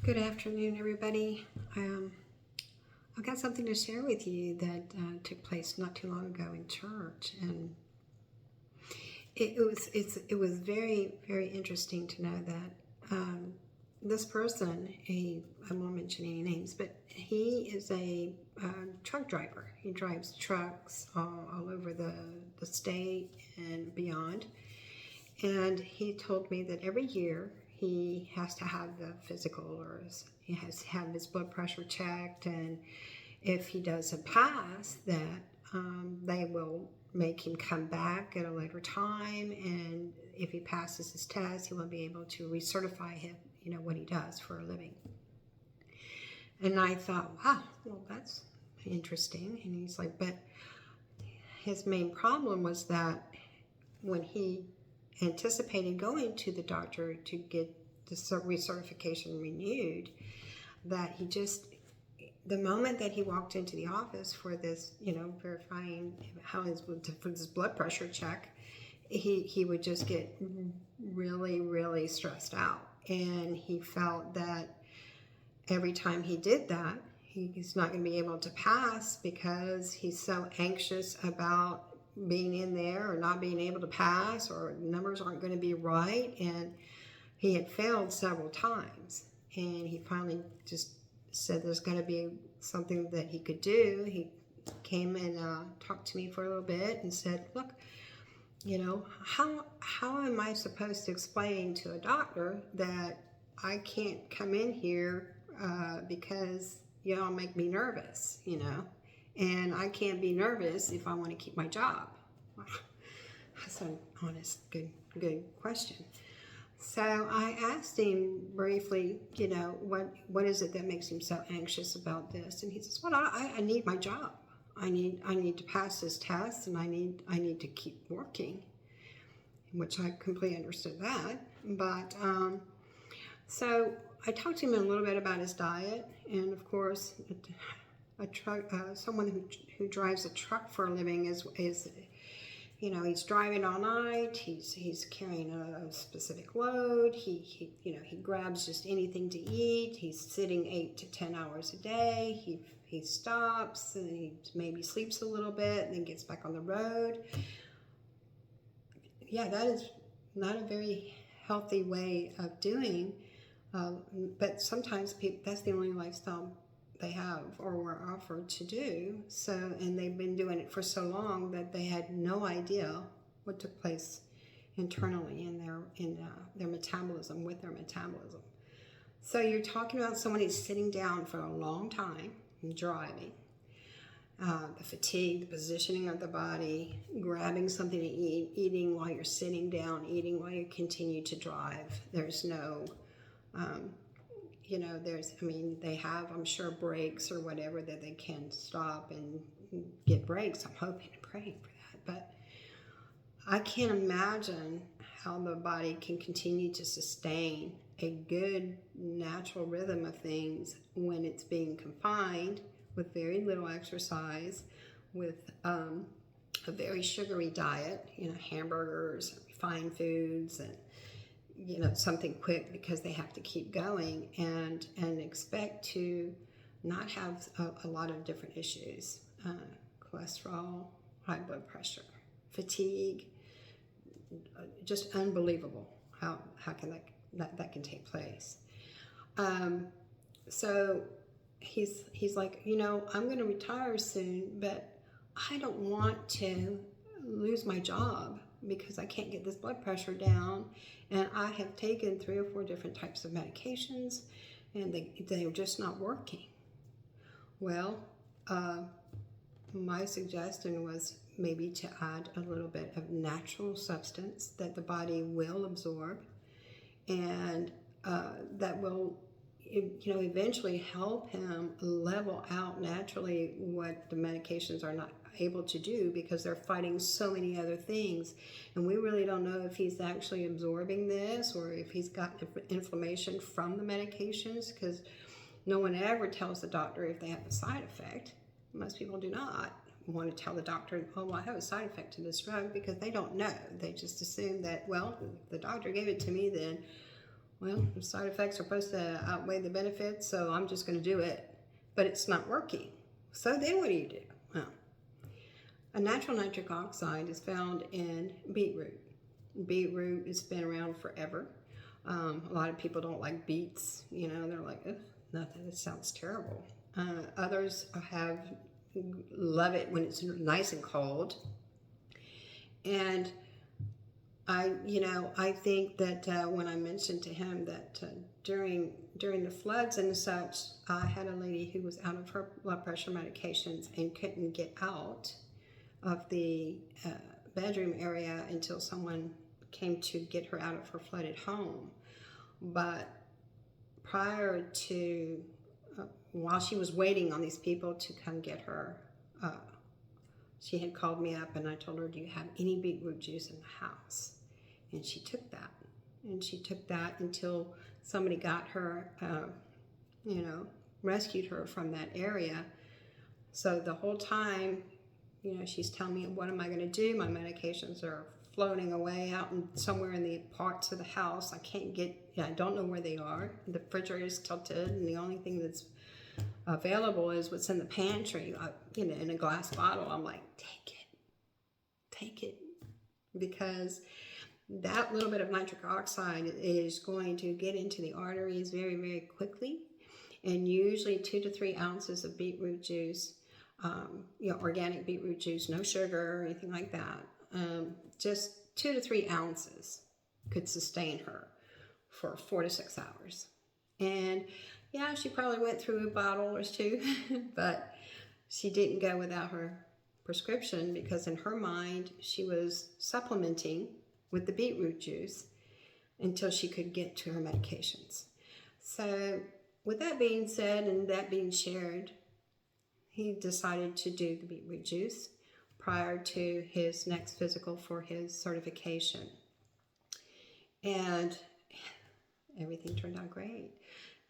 Good afternoon, everybody. I've got something to share with you that took place not too long ago in church, and it was very, very interesting to know that this person, I won't mention any names, but he is a truck driver. He drives trucks all over the state and beyond. And he told me that every year he has to have the physical, or he has to have his blood pressure checked, and if he doesn't pass that, they will make him come back at a later time, and if he passes his test, he will be able to recertify him, what he does for a living. And I thought, wow, well, that's interesting. And he's like, but his main problem was that when he anticipated going to the doctor to get the recertification renewed, that the moment that he walked into the office for this, verifying for his blood pressure check, he would just get really, really stressed out. And he felt that every time he did that, he's not going to be able to pass because he's so anxious about being in there or not being able to pass, or numbers aren't going to be right. And he had failed several times, and he finally just said there's going to be something that he could do. He came and talked to me for a little bit and said, look, how am I supposed to explain to a doctor that I can't come in here because y'all make me nervous, and I can't be nervous if I want to keep my job? That's an honest, good question. So I asked him briefly, what is it that makes him so anxious about this? And he says, well, I need my job. I need to pass this test, and I need to keep working, which I completely understood that. But so I talked to him a little bit about his diet, and of course, someone who drives a truck for a living is he's driving all night. He's carrying a specific load. He grabs just anything to eat. He's sitting 8 to 10 hours a day. He stops and he maybe sleeps a little bit and then gets back on the road. Yeah, that is not a very healthy way of doing. But sometimes that's the only lifestyle they have or were offered to do. So, and they've been doing it for so long that they had no idea what took place internally in their metabolism, with their metabolism. So you're talking about someone who's sitting down for a long time and driving. The fatigue, the positioning of the body, grabbing something to eat, eating while you're sitting down, eating while you continue to drive. There's no they have, I'm sure, breaks or whatever that they can stop and get breaks. I'm hoping and praying for that. But I can't imagine how the body can continue to sustain a good natural rhythm of things when it's being confined with very little exercise, with a very sugary diet, hamburgers, refined foods, and something quick because they have to keep going, and expect to not have a lot of different issues, cholesterol, high blood pressure, fatigue. Just unbelievable how can that can take place. So he's like, I'm going to retire soon, but I don't want to lose my job because I can't get this blood pressure down, and I have taken 3 or 4 different types of medications, and they're just not working. Well, my suggestion was maybe to add a little bit of natural substance that the body will absorb, and that will eventually help him level out naturally what the medications are not able to do, because they're fighting so many other things, and we really don't know if he's actually absorbing this or if he's got inflammation from the medications, because no one ever tells the doctor if they have a side effect. Most people do not want to tell the doctor, oh, well, I have a side effect to this drug, because they don't know. They just assume that, well, if the doctor gave it to me, then well, the side effects are supposed to outweigh the benefits, so I'm just going to do it. But it's not working. So then what do? Well, a natural nitric oxide is found in beetroot. Beetroot has been around forever. A lot of people don't like beets. You know, they're like, nothing. It sounds terrible. Others love it when it's nice and cold. And I think that when I mentioned to him that during the floods and such, I had a lady who was out of her blood pressure medications and couldn't get out of the bedroom area until someone came to get her out of her flooded home. But prior to, while she was waiting on these people to come get her, she had called me up and I told her, do you have any beetroot juice in the house? And she took that. And she took that until somebody got her, rescued her from that area. So the whole time, she's telling me, what am I going to do? My medications are floating away out somewhere in the parts of the house. I don't know where they are. The refrigerator is tilted, and the only thing that's available is what's in the pantry, in a glass bottle. I'm like, take it. Because that little bit of nitric oxide is going to get into the arteries very, very quickly. And usually 2 to 3 ounces of beetroot juice, organic beetroot juice, no sugar or anything like that. Just 2 to 3 ounces could sustain her for 4 to 6 hours. And yeah, she probably went through a bottle or two, but she didn't go without her prescription because in her mind, she was supplementing with the beetroot juice until she could get to her medications. So with that being said and that being shared, he decided to do the beetroot juice prior to his next physical for his certification. And everything turned out great.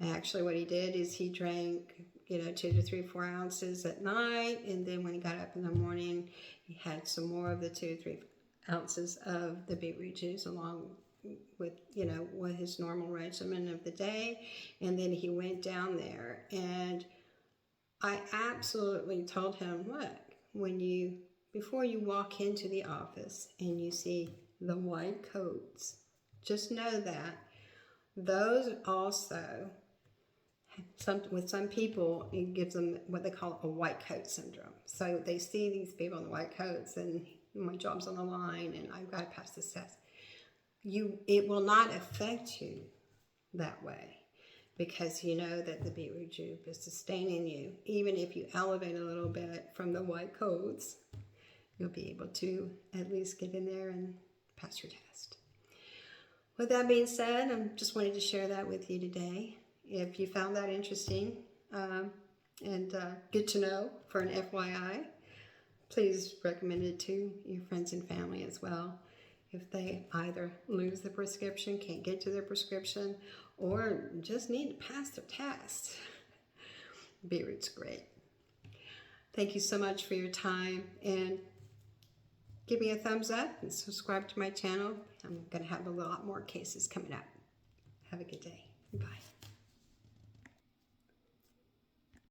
Actually, what he did is he drank, 2 to 3, 4 ounces at night, and then when he got up in the morning, he had some more of the 2 to 3 ounces of the beetroot juice along with, with his normal regimen of the day. And then he went down there, and I absolutely told him, look, before you walk into the office and you see the white coats, just know that those also, with some people, it gives them what they call a white coat syndrome. So they see these people in the white coats and my job's on the line and I've got to pass this test. It will not affect you that way because you know that the beetroot juice is sustaining you. Even if you elevate a little bit from the white coats, you'll be able to at least get in there and pass your test. With that being said, I just wanted to share that with you today. If you found that interesting and good to know for an FYI, please recommend it to your friends and family as well. If they either lose the prescription, can't get to their prescription, or just need to pass their test, beetroot's great. Thank you so much for your time, and give me a thumbs up and subscribe to my channel. I'm going to have a lot more cases coming up. Have a good day. Bye.